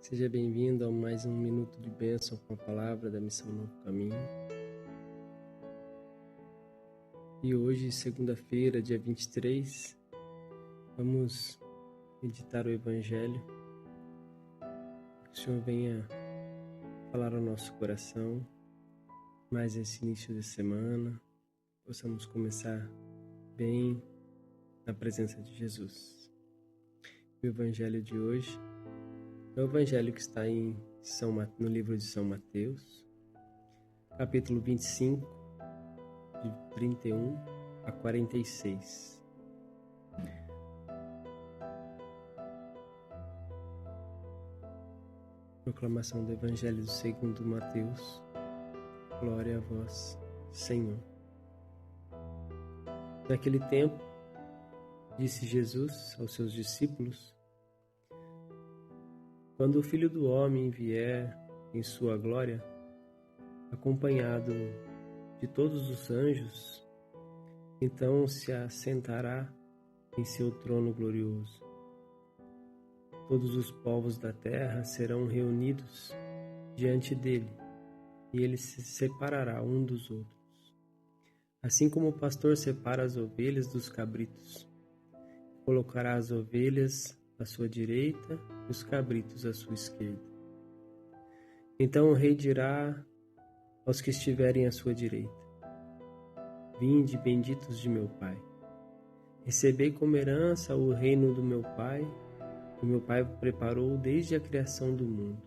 Seja bem-vindo a mais um Minuto de Bênção com a palavra da Missão Novo Caminho. E hoje, segunda-feira, dia 23, vamos meditar o Evangelho. Que o Senhor venha falar ao nosso coração, mais esse início de semana, possamos começar bem na presença de Jesus. O Evangelho de hoje é o Evangelho que está no livro de São Mateus, capítulo 25, de 31 a 46. Proclamação do Evangelho segundo Mateus. Glória a vós, Senhor. Naquele tempo, disse Jesus aos seus discípulos: quando o Filho do Homem vier em sua glória, acompanhado de todos os anjos, então se assentará em seu trono glorioso. Todos os povos da terra serão reunidos diante dele, e ele se separará um dos outros. Assim como o pastor separa as ovelhas dos cabritos, colocará as ovelhas à sua direita e os cabritos à sua esquerda. Então o rei dirá aos que estiverem à sua direita: vinde, benditos de meu Pai, recebei como herança o reino do meu Pai, que meu Pai preparou desde a criação do mundo.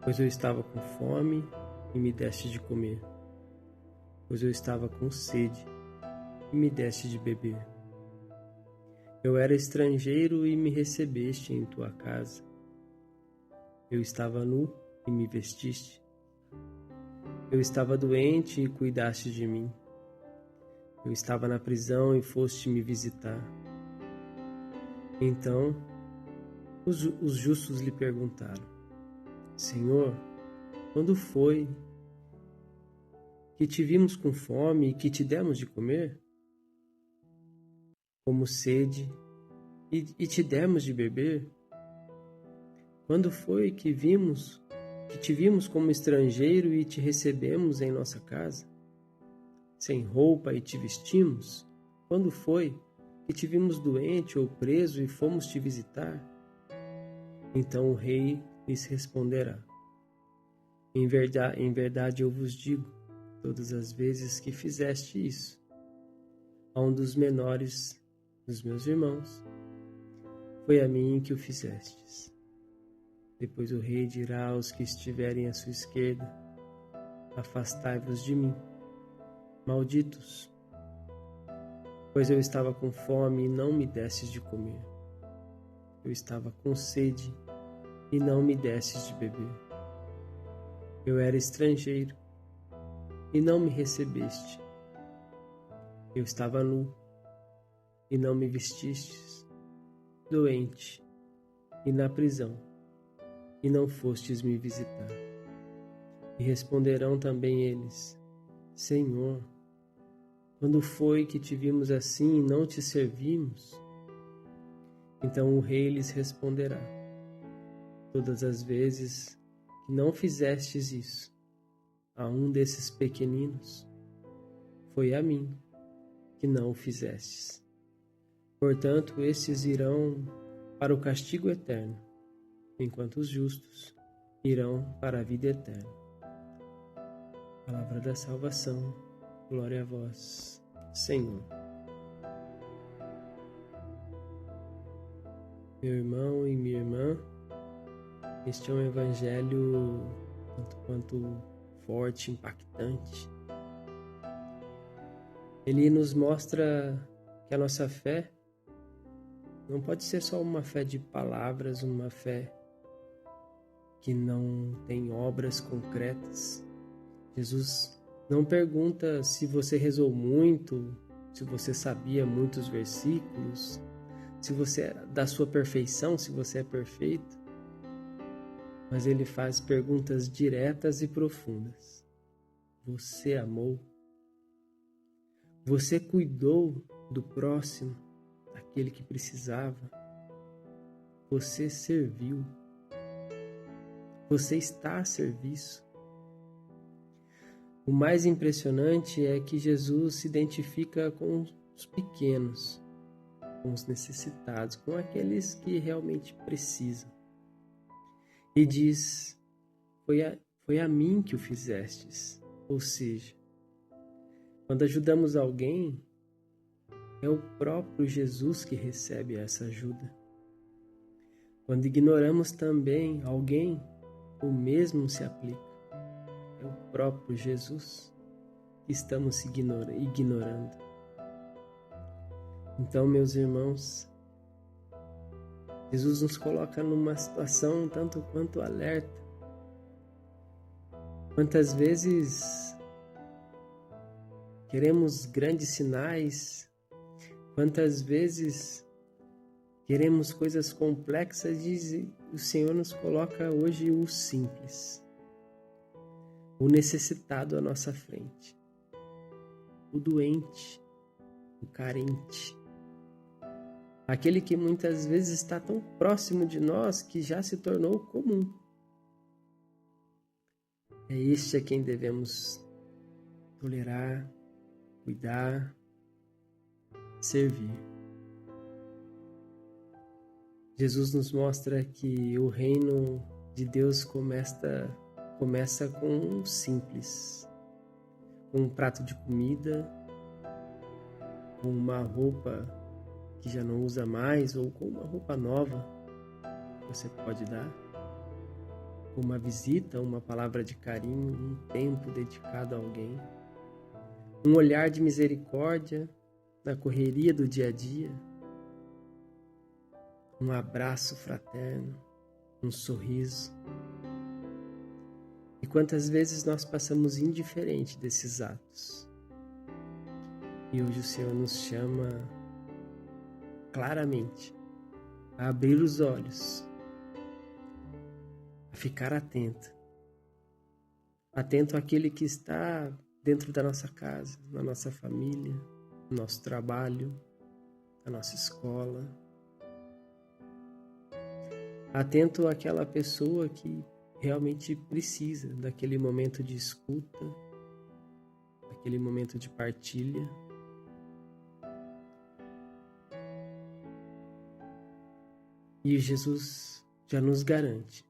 Pois eu estava com fome e me deste de comer, pois eu estava com sede e me deste de beber. Eu era estrangeiro e me recebeste em tua casa. Eu estava nu e me vestiste. Eu estava doente e cuidaste de mim. Eu estava na prisão e foste me visitar. Então os justos lhe perguntaram: Senhor, quando foi que te vimos com fome e que te demos de comer? Como sede e te demos de beber? Quando foi que te vimos como estrangeiro e te recebemos em nossa casa? Sem roupa e te vestimos? Quando foi que te vimos doente ou preso e fomos te visitar? Então o rei lhes responderá: em verdade eu vos digo, todas as vezes que fizeste isso a um dos menores dos meus irmãos, foi a mim que o fizestes. Depois o rei dirá aos que estiverem à sua esquerda: afastai-vos de mim, malditos, pois eu estava com fome e não me destes de comer. Eu estava com sede e não me destes de beber. Eu era estrangeiro e não me recebeste. Eu estava nu e não me vestistes, doente e na prisão, e não fostes me visitar. E responderão também eles: Senhor, quando foi que te vimos assim e não te servimos? Então o rei lhes responderá: todas as vezes que não fizestes isso a um desses pequeninos, foi a mim que não o fizestes. Portanto, estes irão para o castigo eterno, enquanto os justos irão para a vida eterna. Palavra da salvação, glória a vós, Senhor. Meu irmão e minha irmã, este é um evangelho tanto quanto forte, impactante. Ele nos mostra que a nossa fé não pode ser só uma fé de palavras, uma fé que não tem obras concretas. Jesus não pergunta se você rezou muito, se você sabia muitos versículos, se você é da sua perfeição, se você é perfeito. Mas ele faz perguntas diretas e profundas. Você amou? Você cuidou do próximo, daquele que precisava? você serviu. Você está a serviço. O mais impressionante é que Jesus se identifica com os pequenos, com os necessitados, com aqueles que realmente precisam. E diz, foi a mim que o fizestes. Ou seja, quando ajudamos alguém, é o próprio Jesus que recebe essa ajuda. Quando ignoramos também alguém, o mesmo se aplica. É o próprio Jesus que estamos ignorando. Então, meus irmãos, Jesus nos coloca numa situação tanto quanto alerta. Quantas vezes queremos grandes sinais, quantas vezes queremos coisas complexas, e o Senhor nos coloca hoje o simples, o necessitado à nossa frente, o doente, o carente, aquele que muitas vezes está tão próximo de nós que já se tornou comum. É este a quem devemos tolerar, cuidar, servir. Jesus nos mostra que o reino de Deus começa com o simples, com um prato de comida, com uma roupa que já não usa mais, ou com uma roupa nova que você pode dar, com uma visita, uma palavra de carinho, um tempo dedicado a alguém, um olhar de misericórdia na correria do dia a dia, um abraço fraterno, um sorriso. E quantas vezes nós passamos indiferente desses atos? E hoje o Senhor nos chama claramente a abrir os olhos, a ficar atento àquele que está dentro da nossa casa, na nossa família, no nosso trabalho, na nossa escola. Atento àquela pessoa que realmente precisa daquele momento de escuta, daquele momento de partilha. E Jesus já nos garante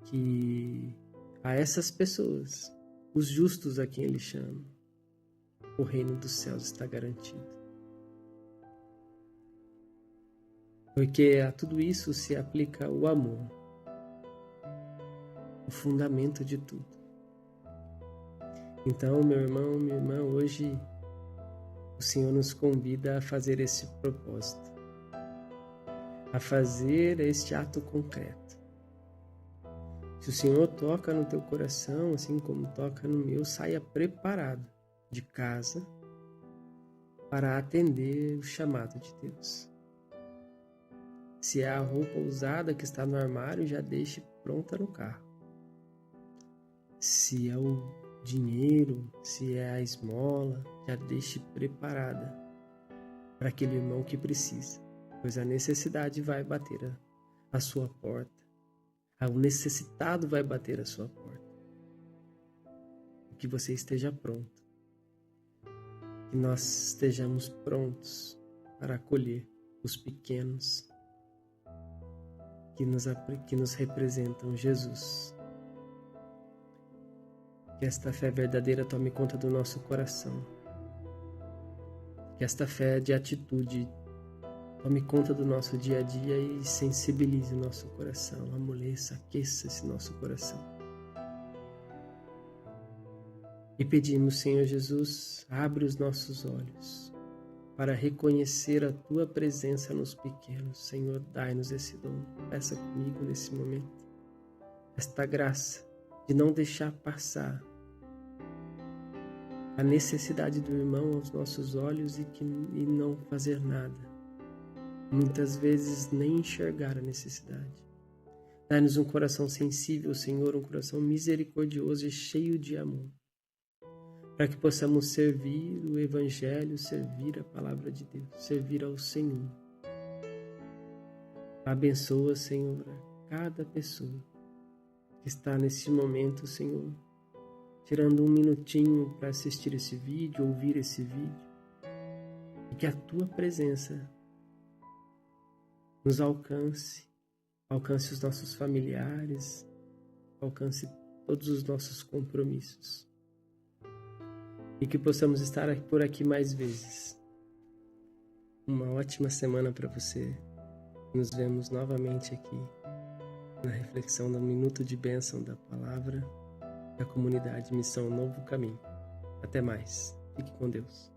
que a essas pessoas, os justos a quem Ele chama, o reino dos céus está garantido. Porque a tudo isso se aplica o amor, o fundamento de tudo. Então, meu irmão, minha irmã, hoje o Senhor nos convida a fazer esse propósito, a fazer este ato concreto. Se o Senhor toca no teu coração, assim como toca no meu, saia preparado de casa para atender o chamado de Deus. Se é a roupa usada que está no armário, já deixe pronta no carro. Se é o dinheiro, se é a esmola, já deixe preparada para aquele irmão que precisa, pois a necessidade vai bater a sua porta. O necessitado vai bater a sua porta. Que você esteja pronto. Que nós estejamos prontos para acolher os pequenos que nos representam Jesus. Que esta fé verdadeira tome conta do nosso coração. Que esta fé de atitude tome conta do nosso dia a dia e sensibilize o nosso coração, amoleça, aqueça esse nosso coração. E pedimos, Senhor Jesus, abre os nossos olhos para reconhecer a Tua presença nos pequenos. Senhor, dai-nos esse dom. Peça comigo nesse momento esta graça de não deixar passar a necessidade do irmão aos nossos olhos e não fazer nada. Muitas vezes nem enxergar a necessidade. Dai-nos um coração sensível, Senhor, um coração misericordioso e cheio de amor, para que possamos servir o Evangelho, servir a Palavra de Deus, servir ao Senhor. Abençoa, Senhor, cada pessoa que está nesse momento, Senhor, tirando um minutinho para assistir esse vídeo, ouvir esse vídeo, e que a Tua presença nos alcance os nossos familiares, alcance todos os nossos compromissos, e que possamos estar por aqui mais vezes. Uma ótima semana para você. Nos vemos novamente aqui na reflexão do Minuto de Bênção da Palavra da comunidade Missão Novo Caminho. Até mais. Fique com Deus.